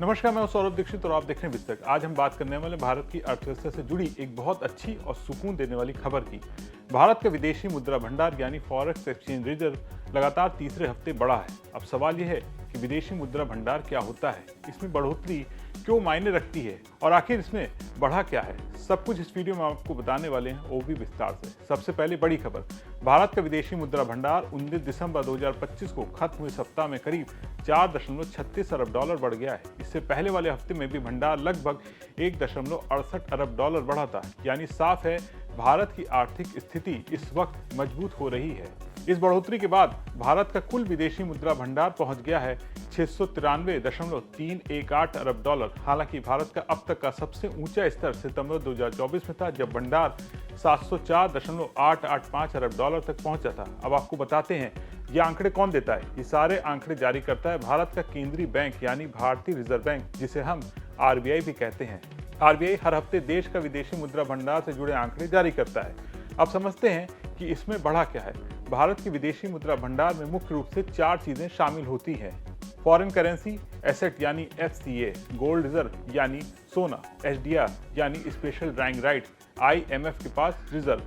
नमस्कार, मैं हूं सौरभ दीक्षित और आप देख रहे हैं विस्तक। आज हम बात करने वाले भारत की अर्थव्यवस्था से जुड़ी एक बहुत अच्छी और सुकून देने वाली खबर की। भारत का विदेशी मुद्रा भंडार यानी फॉरेक्स एक्सचेंज रिजर्व लगातार तीसरे हफ्ते बढ़ा है। अब सवाल यह है कि विदेशी मुद्रा भंडार क्या होता है, इसमें बढ़ोतरी क्यों मायने रखती है और आखिर इसमें बढ़ा क्या है, सब कुछ इस वीडियो में आपको बताने वाले हैं, वो भी विस्तार से। सबसे पहले बड़ी खबर, भारत का विदेशी मुद्रा भंडार 19 दिसंबर 2025 को खत्म हुए सप्ताह में करीब 4.36 अरब डॉलर बढ़ गया है। इससे पहले वाले हफ्ते में भी भंडार लगभग 1.68 अरब डॉलर बढ़ा था। यानी साफ है, भारत की आर्थिक स्थिति इस वक्त मजबूत हो रही है। इस बढ़ोतरी के बाद भारत का कुल विदेशी मुद्रा भंडार पहुंच गया है 693.318 अरब डॉलर। हालांकि भारत का अब तक का सबसे ऊंचा स्तर सितंबर 2024 में था, जब भंडार 704.885 अरब डॉलर तक पहुंचा था। अब आपको बताते हैं ये आंकड़े कौन देता है। ये सारे आंकड़े जारी करता है भारत का केंद्रीय बैंक यानी भारतीय रिजर्व बैंक, जिसे हम आरबीआई भी कहते हैं। आरबीआई हर हफ्ते देश का विदेशी मुद्रा भंडार से जुड़े आंकड़े जारी करता है। अब समझते हैं कि इसमें बढ़ा क्या है। भारत की विदेशी मुद्रा भंडार में मुख्य रूप से 4 चीजें शामिल होती हैं। फॉरेन करेंसी एसेट यानी एफसीए, गोल्ड रिजर्व यानी सोना, एसडीआर यानी स्पेशल ड्राइंग राइट, आईएमएफ के पास रिजर्व।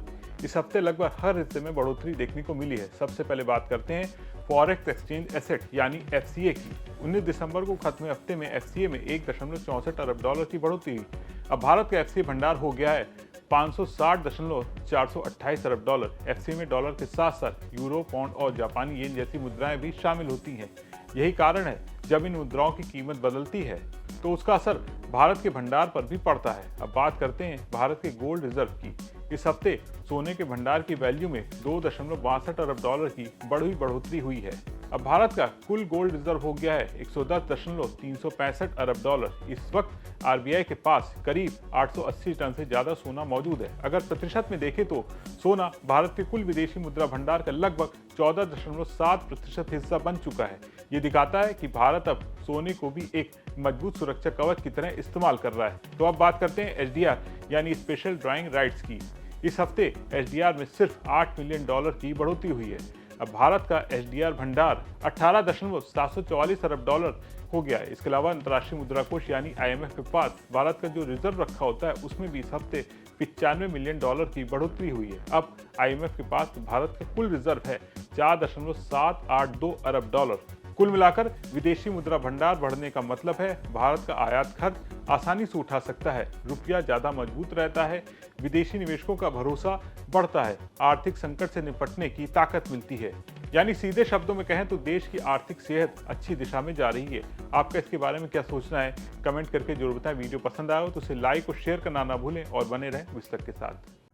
इस हफ्ते लगभग हर हिस्से में बढ़ोतरी देखने को मिली है। सबसे पहले बात करते हैं फॉरेक्स एक्सचेंज एसेट यानी एफसीए की। 19 दिसंबर को खत्म हफ्ते में एफसीए में 1.64 अरब डॉलर की बढ़ोतरी हुई। अब भारत का एफसीए भंडार हो गया है 560.428 अरब डॉलर। एफसीए में डॉलर के साथ साथ यूरो, पाउंड और जापानी येन जैसी मुद्राएं भी शामिल होती हैं। यही कारण है जब इन मुद्राओं की कीमत बदलती है तो उसका असर भारत के भंडार पर भी पड़ता है। अब बात करते हैं भारत के गोल्ड रिजर्व की। इस हफ्ते सोने के भंडार की वैल्यू में 2.62 अरब डॉलर की बड़ी बढ़ोतरी हुई है। अब भारत का कुल गोल्ड रिजर्व हो गया है 110.365 अरब डॉलर। इस वक्त आरबीआई के पास करीब 880 टन से ज्यादा सोना मौजूद है। अगर प्रतिशत में देखें तो सोना भारत के कुल विदेशी मुद्रा भंडार का लगभग 14.7% हिस्सा बन चुका है। ये दिखाता है कि भारत अब सोने को भी एक मजबूत सुरक्षा कवच की तरह इस्तेमाल कर रहा है। तो अब बात करते हैं एसडीआर यानी स्पेशल ड्राइंग राइट्स की। इस हफ्ते एसडीआर में सिर्फ 8 मिलियन डॉलर की बढ़ोतरी हुई है। अब भारत का एसडीआर भंडार 18.744 अरब डॉलर हो गया है। इसके अलावा अंतर्राष्ट्रीय मुद्रा कोष यानी आईएमएफ के पास भारत का जो रिजर्व रखा होता है उसमें भी इस हफ्ते 95 मिलियन डॉलर की बढ़ोतरी हुई है। अब आईएमएफ के पास भारत का कुल रिजर्व है 4.782 अरब डॉलर। कुल मिलाकर विदेशी मुद्रा भंडार बढ़ने का मतलब है भारत का आयात खर्च आसानी से उठा सकता है, रुपया ज्यादा मजबूत रहता है, विदेशी निवेशकों का भरोसा बढ़ता है, आर्थिक संकट से निपटने की ताकत मिलती है। यानी सीधे शब्दों में कहें तो देश की आर्थिक सेहत अच्छी दिशा में जा रही है। आपका इसके बारे में क्या सोचना है, कमेंट करके जरूर बताएं। वीडियो पसंद आया हो तो उसे लाइक और शेयर करना ना भूलें और बने रहें विस्तक के साथ।